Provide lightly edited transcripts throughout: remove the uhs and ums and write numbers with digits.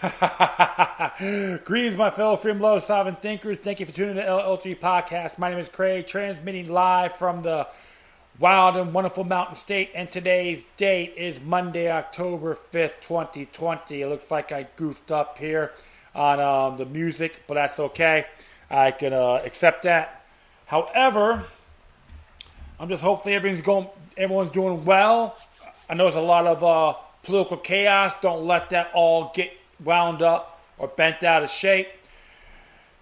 Greetings, my fellow freedom lovers, sovereign thinkers. Thank you for tuning in to LL3 Podcast. My name is Craig, transmitting live from the wild and wonderful Mountain State. And today's date is Monday, October 5th, 2020. It looks like I goofed up here on the music, but that's okay. I can accept that. However, I'm just hopefully everyone's doing well. I know there's a lot of political chaos. Don't let that all get wound up or bent out of shape.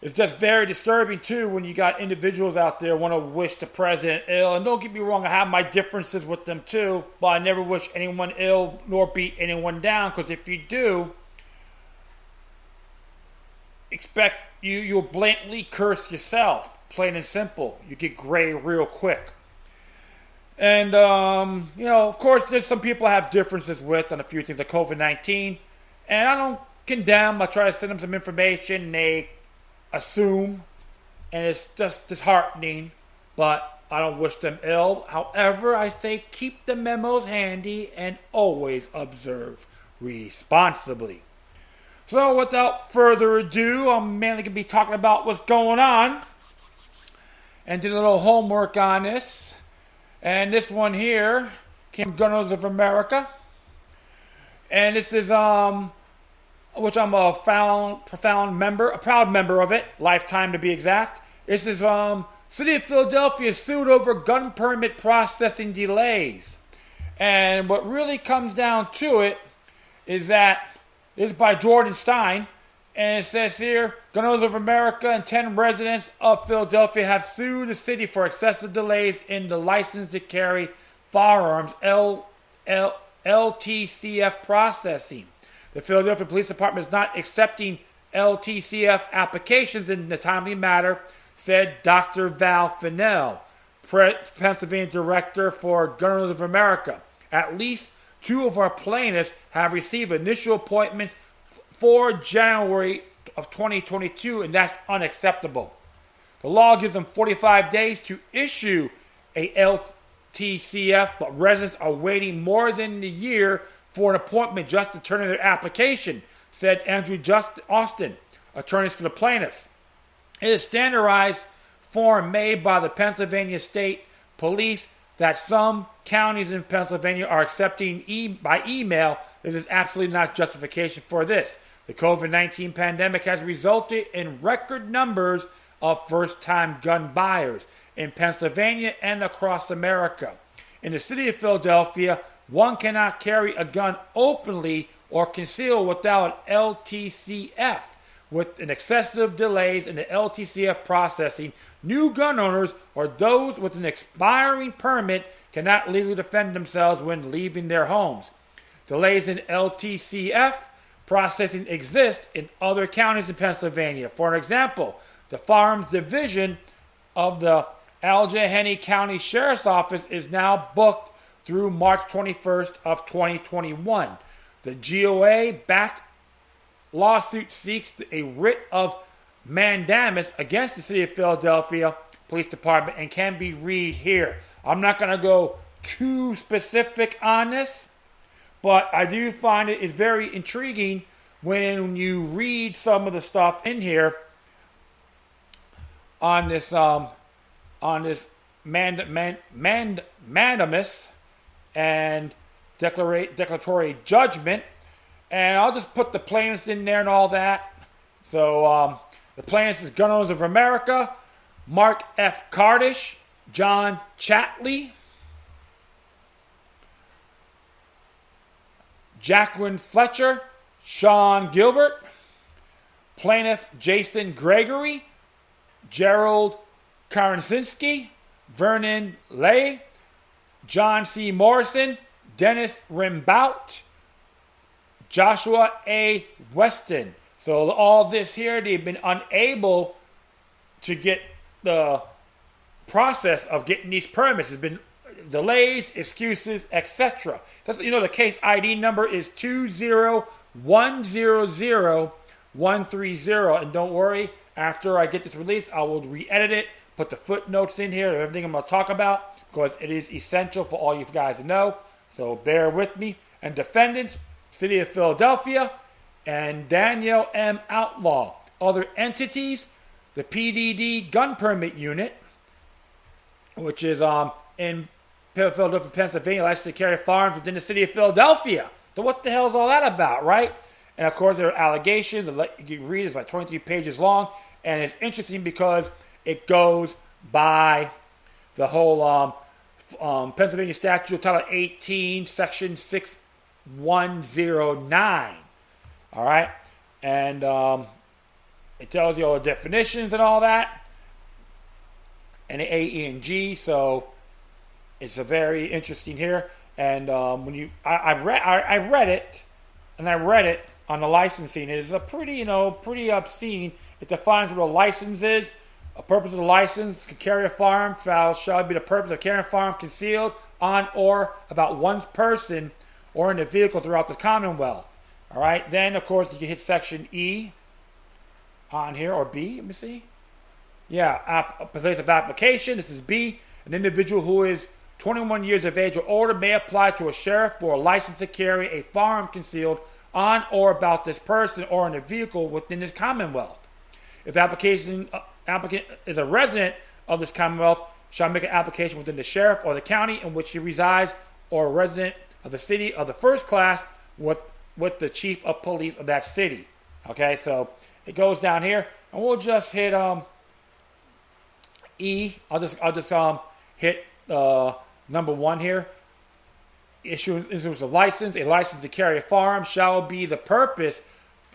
It's just very disturbing too when you got individuals out there want to wish the president ill. And don't get me wrong, I have my differences with them too, but I never wish anyone ill nor beat anyone down, because if you do, expect you'll blatantly curse yourself, plain and simple. You get gray real quick. And, of course, there's some people I have differences with on a few things like COVID-19. And I don't condemn. I try to send them some information, and they assume. And it's just disheartening. But I don't wish them ill. However, I say keep the memos handy and always observe responsibly. So, without further ado, I'm mainly going to be talking about what's going on. And did a little homework on this. And this one here came from Gun Owners of America. And this is, which I'm a proud member of it, lifetime to be exact. This is, City of Philadelphia sued over gun permit processing delays. And what really comes down to it is that this is by Jordan Stein. And it says here, Gun Owners of America and 10 residents of Philadelphia have sued the city for excessive delays in the license to carry firearms LTCF processing. The Philadelphia Police Department is not accepting LTCF applications in a timely manner, said Dr. Val Fennell, Pennsylvania Director for Gun Owners of America. At least 2 of our plaintiffs have received initial appointments for January of 2022, and that's unacceptable. The law gives them 45 days to issue a LTCF, but residents are waiting more than a year for an appointment just to turn in their application, said Andrew Austin, attorneys for the plaintiffs. It is a standardized form made by the Pennsylvania State Police that some counties in Pennsylvania are accepting by email. This is absolutely not justification for this. The COVID-19 pandemic has resulted in record numbers of first-time gun buyers in Pennsylvania and across America. In the city of Philadelphia, one cannot carry a gun openly or concealed without LTCF. With an excessive delays in the LTCF processing, new gun owners or those with an expiring permit cannot legally defend themselves when leaving their homes. Delays in LTCF processing exists in other counties in Pennsylvania. For example, the Firearms Division of the Allegheny County Sheriff's Office is now booked through March 21st of 2021. The GOA-backed lawsuit seeks a writ of mandamus against the City of Philadelphia Police Department and can be read here. I'm not going to go too specific on this, but I do find it is very intriguing when you read some of the stuff in here on this mandamus and declaratory judgment. And I'll just put the plaintiffs in there and all that. So the plaintiffs is Gun Owners of America, Mark F. Cardish, John Chatley, Jacqueline Fletcher, Sean Gilbert, plaintiff Jason Gregory, Gerald Karinsinski, Vernon Lay, John C. Morrison, Dennis Rimbout, Joshua A. Weston. So all this here, they've been unable to get the process of getting these permits. There's been delays, excuses, etc. The case ID number is 20100-130. And don't worry, after I get this released, I will re-edit it, put the footnotes in here of everything I'm going to talk about, because it is essential for all you guys to know. So bear with me. And defendants, City of Philadelphia, and Daniel M. Outlaw. Other entities, the PDD Gun Permit Unit, which is in Philadelphia, Pennsylvania, licensed to carry firearms within the city of Philadelphia. So what the hell is all that about, right? And of course, there are allegations. You read it's like 23 pages long, and it's interesting because it goes by the whole Pennsylvania statute, Title 18, Section 6109. All right, and it tells you all the definitions and all that, and the A, E, and G. So it's a very interesting here. And when I read it, and I read it on the licensing. It is a pretty obscene. It defines what a license is. A purpose of the license: to carry a firearm shall be the purpose of carrying a firearm concealed on or about one's person or in a vehicle throughout the Commonwealth. All right. Then, of course, you can hit Section E on here, or B. Let me see. Yeah, place of application. This is B. An individual who is 21 years of age or older may apply to a sheriff for a license to carry a firearm concealed on or about this person or in a vehicle within this Commonwealth. If the applicant is a resident of this Commonwealth, shall make an application within the sheriff or the county in which he resides, or a resident of the city of the first class with the chief of police of that city. Okay, so it goes down here, and we'll just hit E. I'll just hit number 1 here. Issuance of license. A license to carry a firearm shall be the purpose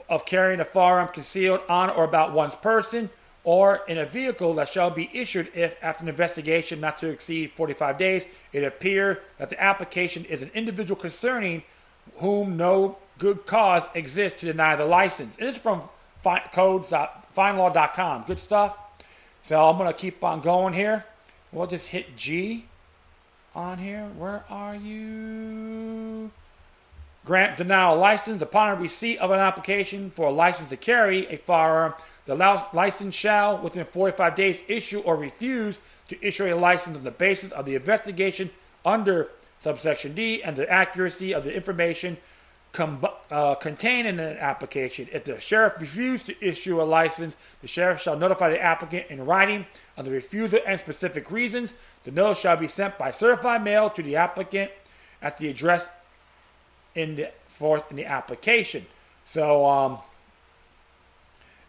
of carrying a firearm concealed on or about one's person or in a vehicle that shall be issued if, after an investigation not to exceed 45 days, it appear that the application is an individual concerning whom no good cause exists to deny the license. And it's from codes.finelaw.com. Good stuff. So I'm going to keep on going here. We'll just hit G on here. Where are you? Grant denial license. Upon receipt of an application for a license to carry a firearm, the license shall, within 45 days, issue or refuse to issue a license on the basis of the investigation under subsection D and the accuracy of the information contained in an application. If the sheriff refuses to issue a license, the sheriff shall notify the applicant in writing of the refusal and specific reasons. The notice shall be sent by certified mail to the applicant at the address in the application. So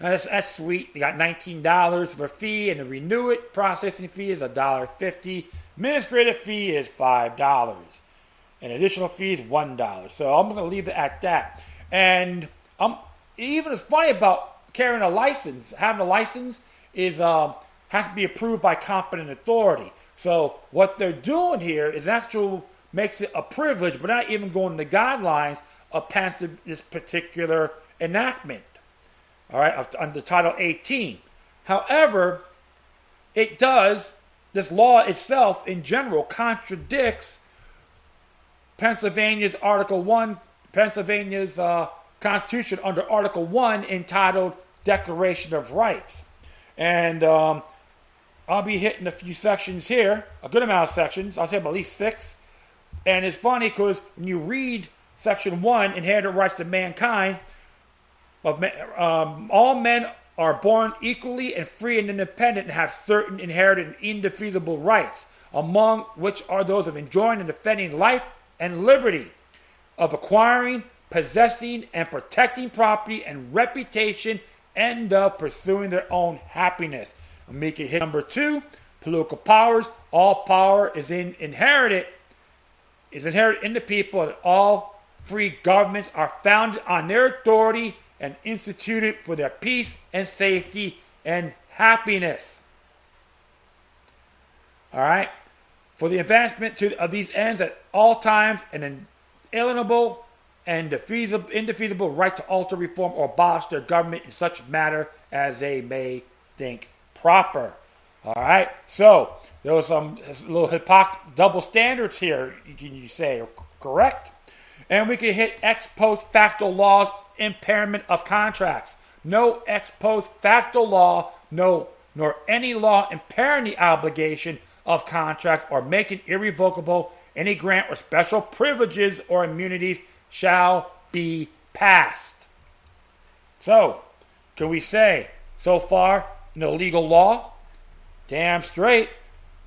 that's sweet. You got $19 for a fee, and the renew it processing fee is $1.50. Administrative fee is $5. And additional fee is $1. So I'm going to leave it at that. And even it's funny about carrying a license. Having a license is has to be approved by competent authority. So what they're doing here is makes it a privilege, but not even going to the guidelines of passing this particular enactment. All right, under Title 18. However, this law itself in general contradicts Pennsylvania's Article 1, Pennsylvania's Constitution under Article 1 entitled Declaration of Rights. And I'll be hitting a few sections here, a good amount of sections. I'll say at least 6. And it's funny because when you read Section 1, Inherited Rights to Mankind, all men are born equally and free and independent and have certain inherited and indefeasible rights, among which are those of enjoying and defending life and liberty, of acquiring, possessing, and protecting property and reputation, and of pursuing their own happiness. And we can hit number 2, political powers. All power is inherited in the people, and all free governments are founded on their authority and instituted for their peace and safety and happiness. All right? For the advancement of these ends at all times, an inalienable and indefeasible right to alter, reform, or abolish their government in such matter as they may think proper. All right? So, there was some little double standards here, you say, correct? And we can hit ex post facto laws, impairment of contracts. No ex post facto law, nor any law impairing the obligation of contracts or making irrevocable any grant or special privileges or immunities shall be passed. So, can we say, so far, an illegal law? Damn straight.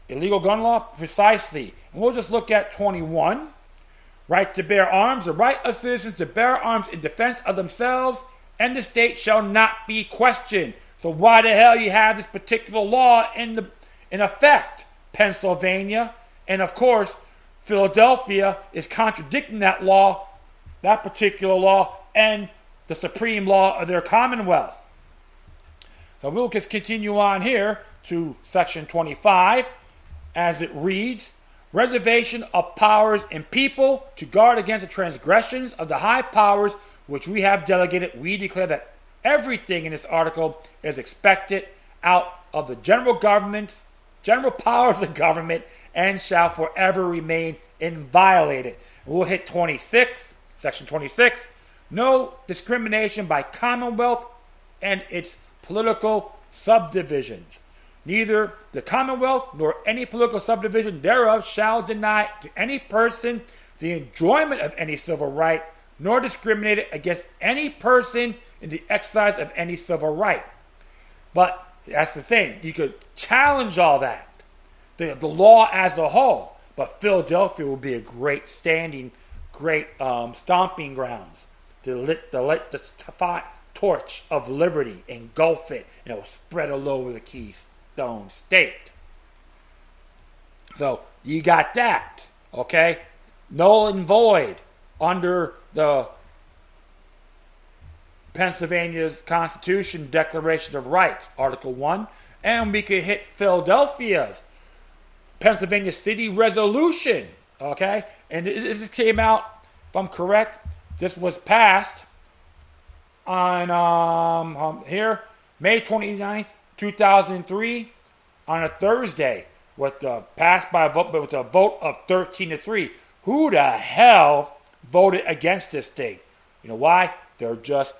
Illegal gun law? Precisely. And we'll just look at 21. Right to bear arms. The right of citizens to bear arms in defense of themselves and the state shall not be questioned. So why the hell you have this particular law in effect? Pennsylvania and, of course, Philadelphia is contradicting that law, that particular law, and the supreme law of their commonwealth. So we'll just continue on here to section 25 as it reads, reservation of powers in people to guard against the transgressions of the high powers which we have delegated. We declare that everything in this article is expected out of the general power of the government and shall forever remain inviolated. We'll hit 26, section 26. No discrimination by Commonwealth and its political subdivisions. Neither the Commonwealth nor any political subdivision thereof shall deny to any person the enjoyment of any civil right, nor discriminate against any person in the exercise of any civil right. But that's the thing. You could challenge all that, the law as a whole. But Philadelphia will be a great stomping grounds to let the torch of liberty engulf it, and it will spread all over the Keystone State. So you got that, okay? Null and void under the Pennsylvania's Constitution Declaration of Rights, Article 1, and we could hit Philadelphia's Pennsylvania City Resolution, okay? And this came out, if I'm correct, this was passed on May 29th, 2003, on a Thursday, passed by a vote of 13-3. Who the hell voted against this thing? You know why? They're just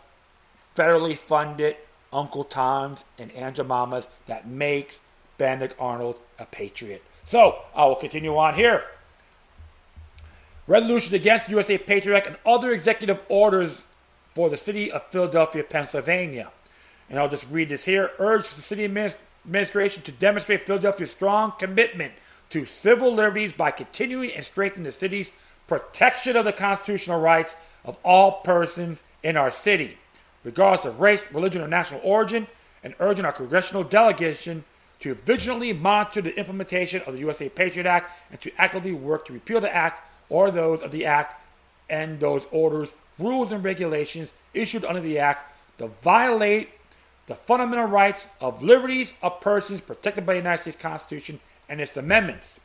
federally funded Uncle Toms and Aunt Jemimas that makes Benedict Arnold a patriot. So, I will continue on here. Resolutions against the USA Patriot Act and other executive orders for the city of Philadelphia, Pennsylvania. And I'll just read this here. Urge the city administration to demonstrate Philadelphia's strong commitment to civil liberties by continuing and strengthening the city's protection of the constitutional rights of all persons in our city, regardless of race, religion, or national origin, and urging our congressional delegation to vigilantly monitor the implementation of the USA Patriot Act and to actively work to repeal the act or those of the act and those orders, rules, and regulations issued under the act to violate the fundamental rights of liberties of persons protected by the United States Constitution and its amendments.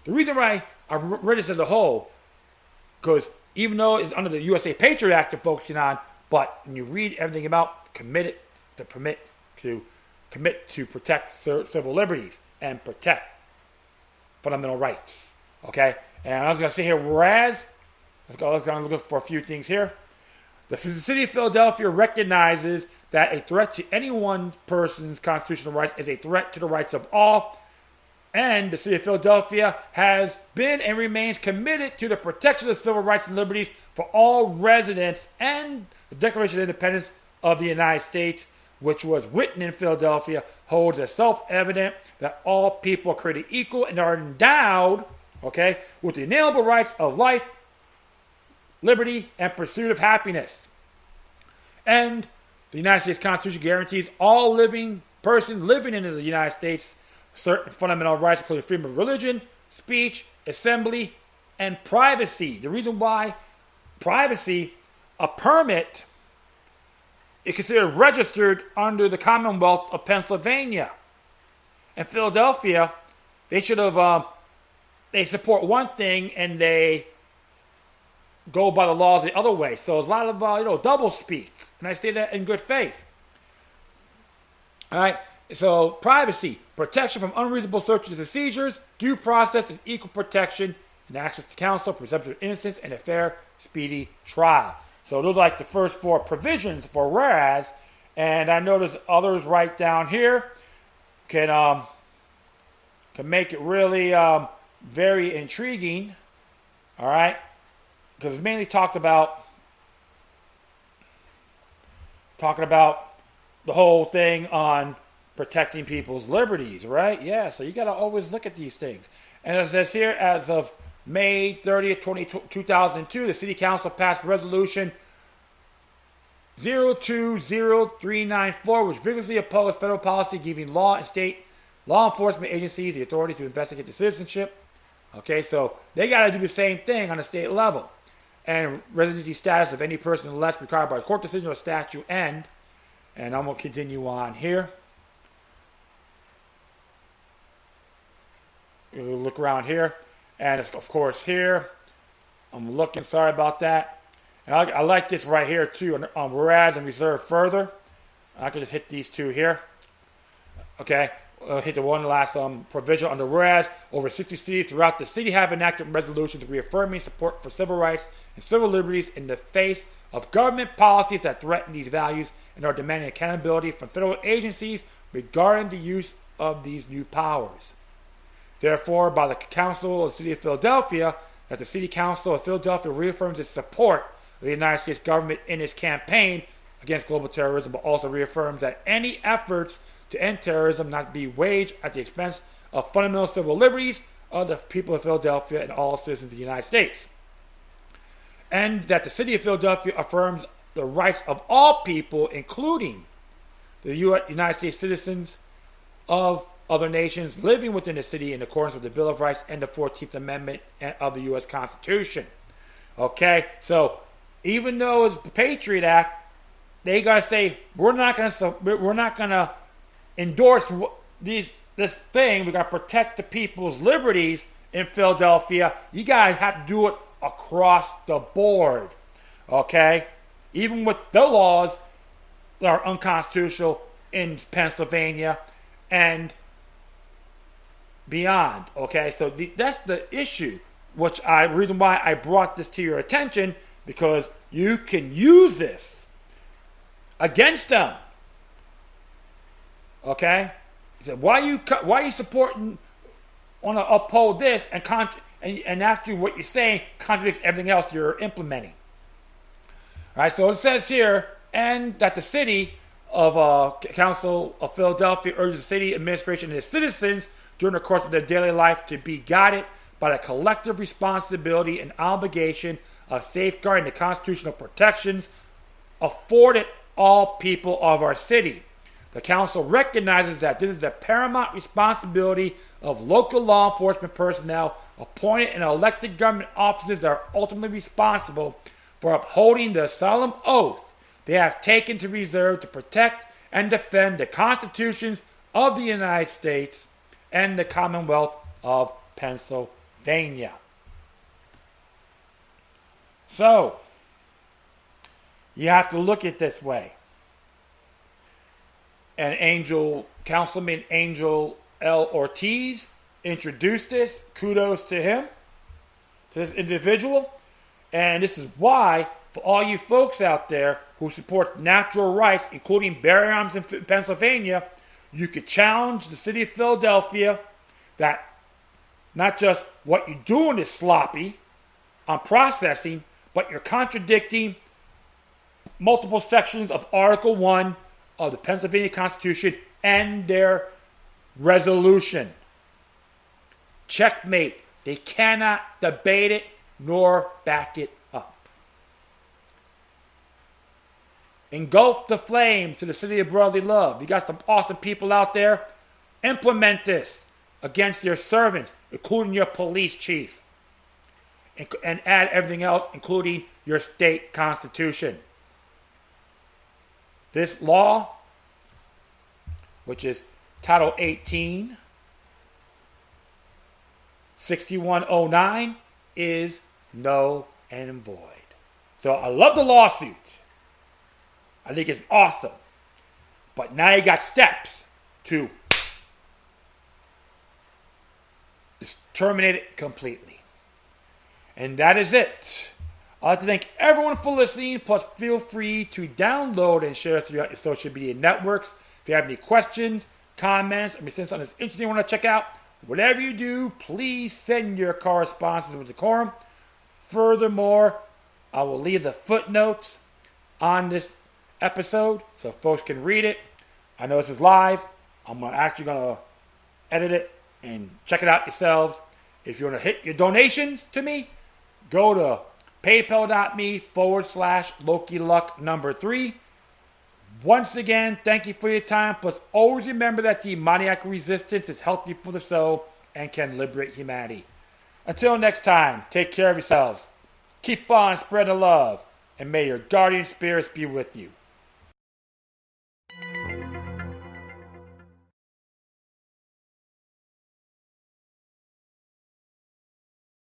The reason why I read this as a whole, because even though it's under the USA Patriot Act they're focusing on, but when you read everything about commit to protect civil liberties and protect fundamental rights. Okay? And I was going to say here, whereas, let's go look for a few things here. The city of Philadelphia recognizes that a threat to any one person's constitutional rights is a threat to the rights of all. And the city of Philadelphia has been and remains committed to the protection of civil rights and liberties for all residents, and the Declaration of Independence of the United States, which was written in Philadelphia, holds as self-evident that all people are created equal and are endowed, okay, with the inalienable rights of life, liberty, and pursuit of happiness. And the United States Constitution guarantees all living persons living in the United States certain fundamental rights, including freedom of religion, speech, assembly, and privacy. The reason why privacy, a permit, is considered registered under the Commonwealth of Pennsylvania. And Philadelphia, they should have, they support one thing and they go by the laws the other way. So there's a lot of, double speak. And I say that in good faith. All right. So privacy, protection from unreasonable searches and seizures, due process and equal protection, and access to counsel, presumption of innocence, and a fair, speedy trial. So those are like the first four provisions for whereas. And I notice others right down here can make it really very intriguing. All right, because it's mainly talked about talking about the whole thing on protecting people's liberties, right? Yeah, so you got to always look at these things. And it says here, as of May 30th, 2002, the City Council passed Resolution 020394, which vigorously opposed federal policy giving law enforcement agencies the authority to investigate the citizenship. Okay, so they got to do the same thing on a state level. And residency status of any person unless required by a court decision or statute end. And I'm going to continue on here. We'll look around here. And it's, of course, here. I'm looking. Sorry about that. And I like this right here, too. Whereas and reserve further. I can just hit these two here. Okay. Hit the one last provision under whereas. Over 60 cities throughout the city have enacted resolutions reaffirming support for civil rights and civil liberties in the face of government policies that threaten these values and are demanding accountability from federal agencies regarding the use of these new powers. Therefore, by the Council of the City of Philadelphia, that the City Council of Philadelphia reaffirms its support of the United States government in its campaign against global terrorism, but also reaffirms that any efforts to end terrorism not be waged at the expense of fundamental civil liberties of the people of Philadelphia and all citizens of the United States. And that the City of Philadelphia affirms the rights of all people, including the United States citizens of other nations living within the city in accordance with the Bill of Rights and the 14th Amendment of the U.S. Constitution. Okay, so even though it's the Patriot Act, they gotta say we're not gonna endorse this thing. We gotta protect the people's liberties in Philadelphia. You guys have to do it across the board. Okay, even with the laws that are unconstitutional in Pennsylvania and beyond. Okay, so that's the issue, reason why I brought this to your attention, because you can use this against them. Okay, he said, why are you supporting, want to uphold this and actually what you're saying contradicts everything else you're implementing. All right, so it says here, and that the City of Council of Philadelphia urges the city administration and its citizens during the course of their daily life to be guided by the collective responsibility and obligation of safeguarding the constitutional protections afforded all people of our city. The council recognizes that this is the paramount responsibility of local law enforcement personnel appointed and elected government officers that are ultimately responsible for upholding the solemn oath they have taken to reserve, to protect, and defend the constitutions of the United States and the Commonwealth of Pennsylvania. So, you have to look at it this way. And Councilman Angel L. Ortiz introduced this. Kudos to him, to this individual. And this is why, for all you folks out there who support natural rights, including bearing arms in Pennsylvania, you could challenge the city of Philadelphia that not just what you're doing is sloppy on processing, but you're contradicting multiple sections of Article 1 of the Pennsylvania Constitution and their resolution. Checkmate. They cannot debate it nor back it up. Engulf the flame to the city of brotherly love. You got some awesome people out there. Implement this against your servants, including your police chief. And add everything else, including your state constitution. This law, which is Title 18, 6109, is null and void. So I love the lawsuit. I think it's awesome. But now you got steps to just terminate it completely. And that is it. I'd like to thank everyone for listening. Plus, feel free to download and share us throughout your social media networks. If you have any questions, comments, or something that's interesting you want to check out, whatever you do, please send your correspondences with decorum. Furthermore, I will leave the footnotes on this episode so folks can read it. I know this is live. I'm actually going to edit it and check it out yourselves. If you want to hit your donations to me, go to paypal.me/Loki Luck number 3. Once again, thank you for your time. Plus, always remember that demoniac resistance is healthy for the soul and can liberate humanity. Until next time, take care of yourselves. Keep on spreading love, and may your guardian spirits be with you.